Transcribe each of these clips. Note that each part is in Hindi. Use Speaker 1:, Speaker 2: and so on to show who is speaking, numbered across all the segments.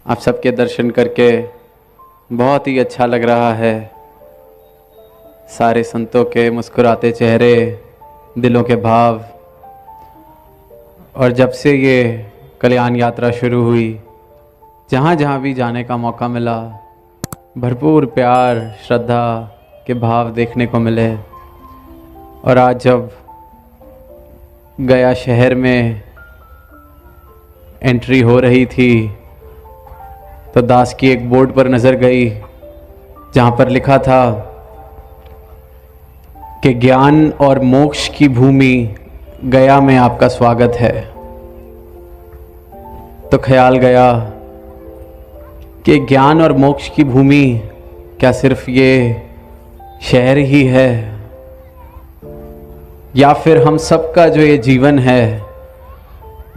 Speaker 1: आप सबके दर्शन करके बहुत ही अच्छा लग रहा है। सारे संतों के मुस्कुराते चेहरे, दिलों के भाव। और जब से ये कल्याण यात्रा शुरू हुई, जहाँ जहाँ भी जाने का मौका मिला, भरपूर प्यार श्रद्धा के भाव देखने को मिले। और आज जब गया शहर में एंट्री हो रही थी तो दास की एक बोर्ड पर नज़र गई जहाँ पर लिखा था कि ज्ञान और मोक्ष की भूमि गया में आपका स्वागत है। तो ख्याल गया कि ज्ञान और मोक्ष की भूमि क्या सिर्फ ये शहर ही है, या फिर हम सबका जो ये जीवन है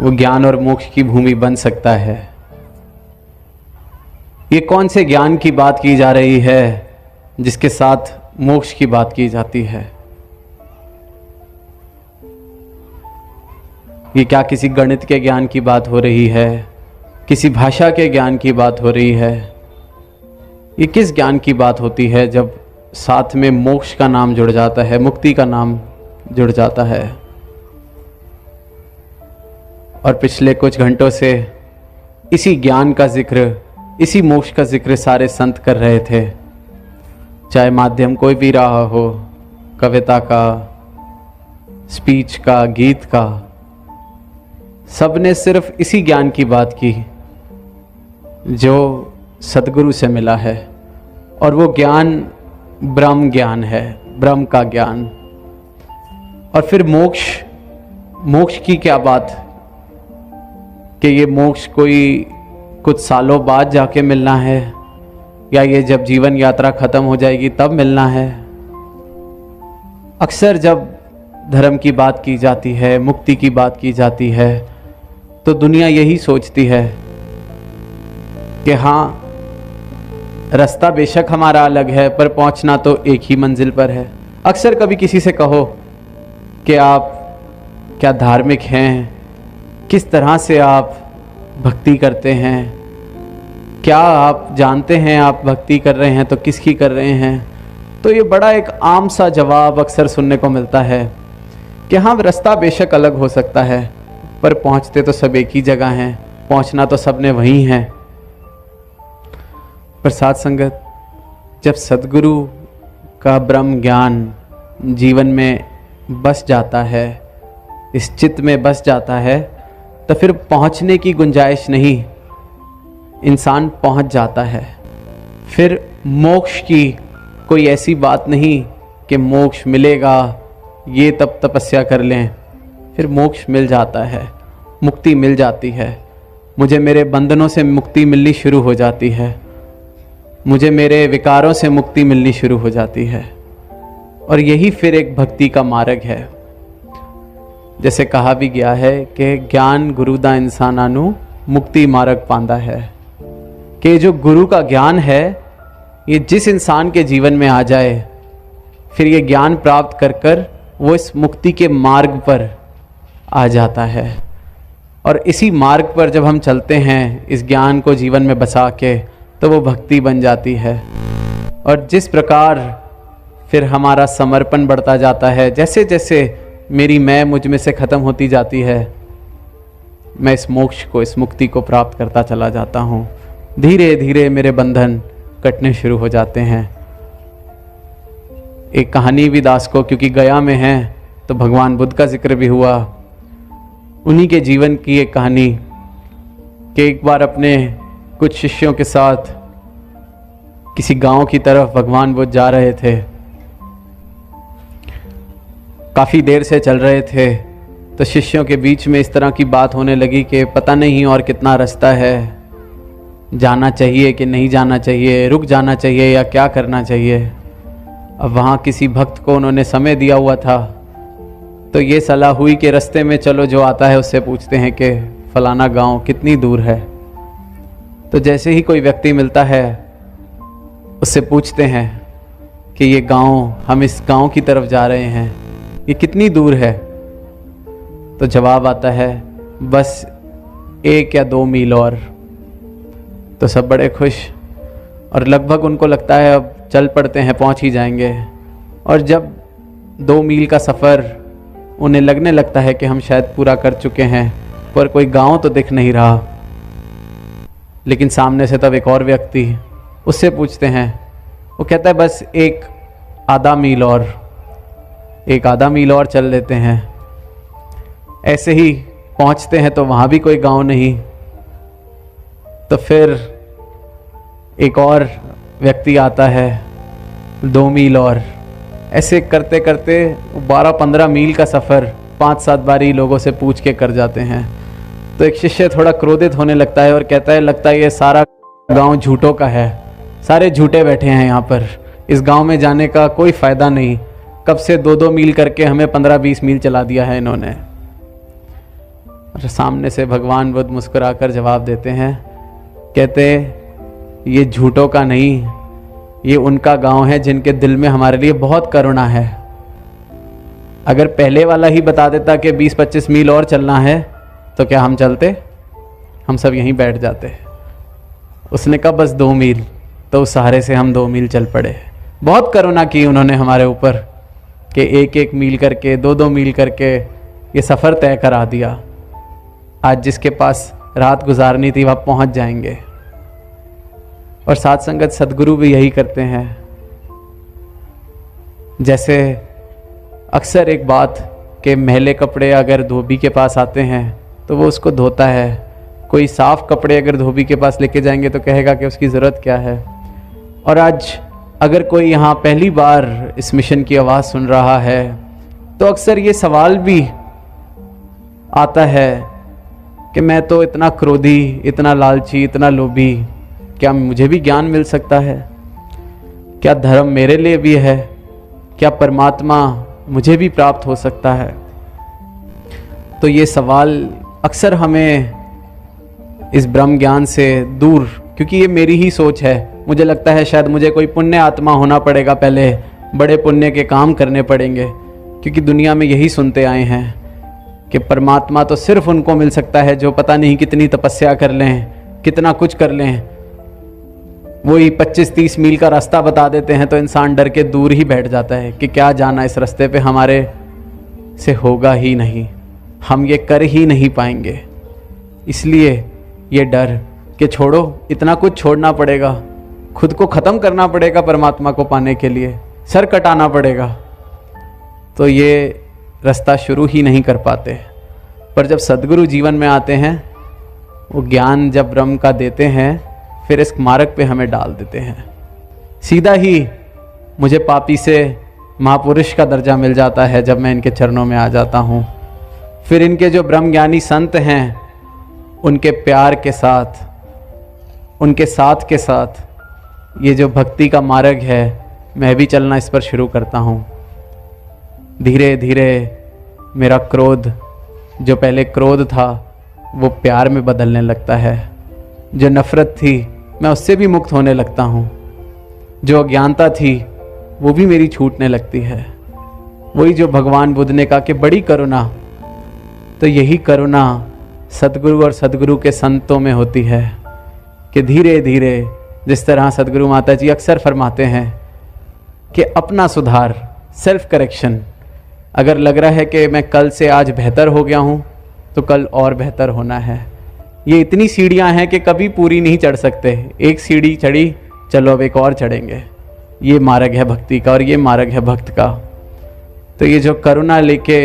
Speaker 1: वो ज्ञान और मोक्ष की भूमि बन सकता है। ये कौन से ज्ञान की बात की जा रही है जिसके साथ मोक्ष की बात की जाती है? ये क्या किसी गणित के ज्ञान की बात हो रही है, किसी भाषा के ज्ञान की बात हो रही है? ये किस ज्ञान की बात होती है जब साथ में मोक्ष का नाम जुड़ जाता है, मुक्ति का नाम जुड़ जाता है? और पिछले कुछ घंटों से इसी ज्ञान का जिक्र, इसी मोक्ष का जिक्र सारे संत कर रहे थे। चाहे माध्यम कोई भी रहा हो, कविता का, स्पीच का, गीत का, सबने सिर्फ इसी ज्ञान की बात की जो सद्गुरु से मिला है। और वो ज्ञान ब्रह्म ज्ञान है, ब्रह्म का ज्ञान। और फिर मोक्ष की क्या बात कि ये मोक्ष कोई कुछ सालों बाद जाके मिलना है, या ये जब जीवन यात्रा खत्म हो जाएगी तब मिलना है? अक्सर जब धर्म की बात की जाती है, मुक्ति की बात की जाती है, तो दुनिया यही सोचती है कि हाँ, रास्ता बेशक हमारा अलग है पर पहुंचना तो एक ही मंजिल पर है। अक्सर कभी किसी से कहो कि आप क्या धार्मिक हैं, किस तरह से आप भक्ति करते हैं, क्या आप जानते हैं आप भक्ति कर रहे हैं तो किसकी कर रहे हैं? तो ये बड़ा एक आम सा जवाब अक्सर सुनने को मिलता है कि हाँ, रास्ता बेशक अलग हो सकता है पर पहुंचते तो सब एक ही जगह हैं, पहुंचना तो सबने वहीं है। पर साथ संगत, जब सद्गुरु का ब्रह्म ज्ञान जीवन में बस जाता है, इस चित्त में बस जाता है, तो फिर पहुंचने की गुंजाइश नहीं, इंसान पहुंच जाता है। फिर मोक्ष की कोई ऐसी बात नहीं कि मोक्ष मिलेगा, ये तब तपस्या कर लें, फिर मोक्ष मिल जाता है, मुक्ति मिल जाती है। मुझे मेरे बंधनों से मुक्ति मिलनी शुरू हो जाती है, मुझे मेरे विकारों से मुक्ति मिलनी शुरू हो जाती है। और यही फिर एक भक्ति का मार्ग है। जैसे कहा भी गया है कि ज्ञान गुरु दा इंसाना नू मुक्ति मार्ग पांदा है, कि जो गुरु का ज्ञान है ये जिस इंसान के जीवन में आ जाए, फिर ये ज्ञान प्राप्त कर कर वो इस मुक्ति के मार्ग पर आ जाता है। और इसी मार्ग पर जब हम चलते हैं, इस ज्ञान को जीवन में बसा के, तो वो भक्ति बन जाती है। और जिस प्रकार फिर हमारा समर्पण बढ़ता जाता है, जैसे जैसे मेरी मैं मुझ में से ख़त्म होती जाती है, मैं इस मोक्ष को, इस मुक्ति को प्राप्त करता चला जाता हूँ। धीरे धीरे मेरे बंधन कटने शुरू हो जाते हैं। एक कहानी भी दास को, क्योंकि गया में है तो भगवान बुद्ध का जिक्र भी हुआ, उन्हीं के जीवन की एक कहानी कि एक बार अपने कुछ शिष्यों के साथ किसी गांव की तरफ भगवान बुद्ध जा रहे थे। काफ़ी देर से चल रहे थे तो शिष्यों के बीच में इस तरह की बात होने लगी कि पता नहीं और कितना रास्ता है, जाना चाहिए कि नहीं जाना चाहिए, रुक जाना चाहिए या क्या करना चाहिए। अब वहाँ किसी भक्त को उन्होंने समय दिया हुआ था, तो ये सलाह हुई कि रास्ते में चलो, जो आता है उससे पूछते हैं कि फलाना गांव कितनी दूर है। तो जैसे ही कोई व्यक्ति मिलता है उससे पूछते हैं कि ये गांव, हम इस गांव की तरफ जा रहे हैं, ये कितनी दूर है? तो जवाब आता है, बस 1 या 2 मील और। तो सब बड़े खुश, और लगभग उनको लगता है अब चल पड़ते हैं, पहुंच ही जाएंगे। और जब 2 मील का सफ़र उन्हें लगने लगता है कि हम शायद पूरा कर चुके हैं, पर कोई गांव तो दिख नहीं रहा, लेकिन सामने से तब एक और व्यक्ति, उससे पूछते हैं। वो कहता है बस एक आधा मील और चल लेते हैं। ऐसे ही पहुंचते हैं तो वहाँ भी कोई गांव नहीं। तो फिर एक और व्यक्ति आता है, 2 मील और। ऐसे करते करते 12-15 मील का सफ़र 5-7 बारी लोगों से पूछ के कर जाते हैं। तो एक शिष्य थोड़ा क्रोधित होने लगता है और कहता है लगता है ये सारा गांव झूठों का है, सारे झूठे बैठे हैं यहाँ पर, इस गांव में जाने का कोई फ़ायदा नहीं, कब से 2-2 मील करके हमें 15-20 मील चला दिया है इन्होंने। और सामने से भगवान बुद्ध मुस्कुराकर जवाब देते हैं, कहते ये झूठों का नहीं, ये उनका गांव है जिनके दिल में हमारे लिए बहुत करुणा है। अगर पहले वाला ही बता देता कि 20-25 मील और चलना है तो क्या हम चलते? हम सब यहीं बैठ जाते। उसने कहा बस 2 मील, तो उस सहारे से हम 2 मील चल पड़े। बहुत करुणा की उन्होंने हमारे ऊपर कि 1-1 मील करके 2-2 मील करके ये सफ़र तय करा दिया। आज जिसके पास रात गुजारनी थी वह पहुंच जाएंगे। और साथ संगत सदगुरु भी यही करते हैं। जैसे अक्सर एक बात कि मैले कपड़े अगर धोबी के पास आते हैं तो वो उसको धोता है, कोई साफ़ कपड़े अगर धोबी के पास लेके जाएंगे तो कहेगा कि उसकी ज़रूरत क्या है। और आज अगर कोई यहाँ पहली बार इस मिशन की आवाज़ सुन रहा है तो अक्सर ये सवाल भी आता है कि मैं तो इतना क्रोधी, इतना लालची, इतना लोभी, क्या मुझे भी ज्ञान मिल सकता है? क्या धर्म मेरे लिए भी है? क्या परमात्मा मुझे भी प्राप्त हो सकता है? तो ये सवाल अक्सर हमें इस ब्रह्म ज्ञान से दूर, क्योंकि ये मेरी ही सोच है, मुझे लगता है शायद मुझे कोई पुण्य आत्मा होना पड़ेगा, पहले बड़े पुण्य के काम करने पड़ेंगे, क्योंकि दुनिया में यही सुनते आए हैं कि परमात्मा तो सिर्फ उनको मिल सकता है जो पता नहीं कितनी तपस्या कर लें, कितना कुछ कर लें। वही 25-30 मील का रास्ता बता देते हैं तो इंसान डर के दूर ही बैठ जाता है कि क्या जाना, इस रास्ते पे हमारे से होगा ही नहीं, हम ये कर ही नहीं पाएंगे। इसलिए ये डर कि छोड़ो, इतना कुछ छोड़ना पड़ेगा, खुद को ख़त्म करना पड़ेगा परमात्मा को पाने के लिए, सर कटाना पड़ेगा, तो ये रास्ता शुरू ही नहीं कर पाते। पर जब सद्गुरु जीवन में आते हैं, वो ज्ञान जब ब्रह्म का देते हैं, फिर इस मार्ग पे हमें डाल देते हैं। सीधा ही मुझे पापी से महापुरुष का दर्जा मिल जाता है जब मैं इनके चरणों में आ जाता हूँ। फिर इनके जो ब्रह्मज्ञानी संत हैं, उनके प्यार के साथ, उनके साथ के साथ ये जो भक्ति का मार्ग है, मैं भी चलना इस पर शुरू करता हूँ। धीरे धीरे मेरा क्रोध, जो पहले क्रोध था, वो प्यार में बदलने लगता है। जो नफ़रत थी, मैं उससे भी मुक्त होने लगता हूँ। जो अज्ञानता थी, वो भी मेरी छूटने लगती है। वही जो भगवान बुद्ध ने कहा कि बड़ी करुणा, तो यही करुणा सद्गुरु और सद्गुरु के संतों में होती है कि धीरे धीरे, जिस तरह सद्गुरु माता जी अक्सर फरमाते हैं कि अपना सुधार, सेल्फ करेक्शन, अगर लग रहा है कि मैं कल से आज बेहतर हो गया हूँ तो कल और बेहतर होना है। ये इतनी सीढ़ियाँ हैं कि कभी पूरी नहीं चढ़ सकते। एक सीढ़ी चढ़ी, चलो अब एक और चढ़ेंगे। ये मार्ग है भक्ति का और ये मार्ग है भक्त का। तो ये जो करुणा लेके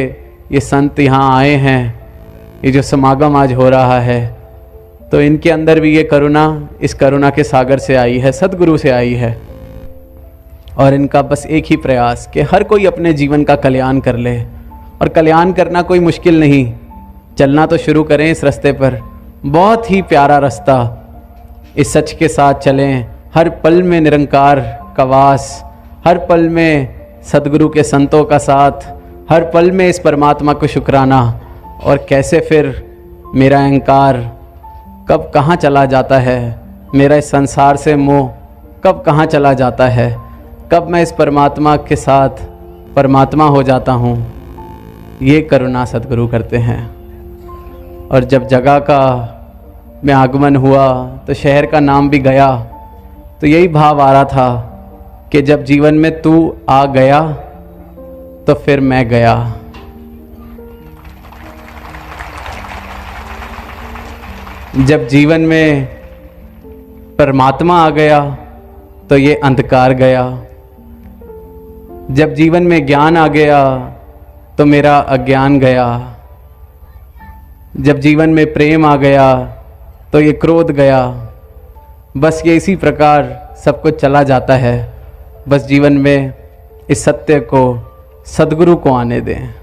Speaker 1: ये संत यहाँ आए हैं, ये जो समागम आज हो रहा है, तो इनके अंदर भी ये करुणा इस करुणा के सागर से आई है, सद्गुरु से आई है। और इनका बस एक ही प्रयास कि हर कोई अपने जीवन का कल्याण कर ले। और कल्याण करना कोई मुश्किल नहीं, चलना तो शुरू करें इस रास्ते पर। बहुत ही प्यारा रास्ता, इस सच के साथ चलें। हर पल में निरंकार का वास, हर पल में सद्गुरु के संतों का साथ, हर पल में इस परमात्मा को शुक्राना। और कैसे फिर मेरा अहंकार कब कहाँ चला जाता है, मेरा इस संसार से मोह कब कहाँ चला जाता है, कब मैं इस परमात्मा के साथ परमात्मा हो जाता हूँ, ये करुणा सद्गुरु करते हैं। और जब जगह का में आगमन हुआ तो शहर का नाम भी गया। तो यही भाव आ रहा था कि जब जीवन में तू आ गया तो फिर मैं गया। जब जीवन में परमात्मा आ गया तो ये अंधकार गया। जब जीवन में ज्ञान आ गया तो मेरा अज्ञान गया। जब जीवन में प्रेम आ गया तो ये क्रोध गया। बस ये इसी प्रकार सब कुछ चला जाता है। बस जीवन में इस सत्य को, सद्गुरु को आने दें।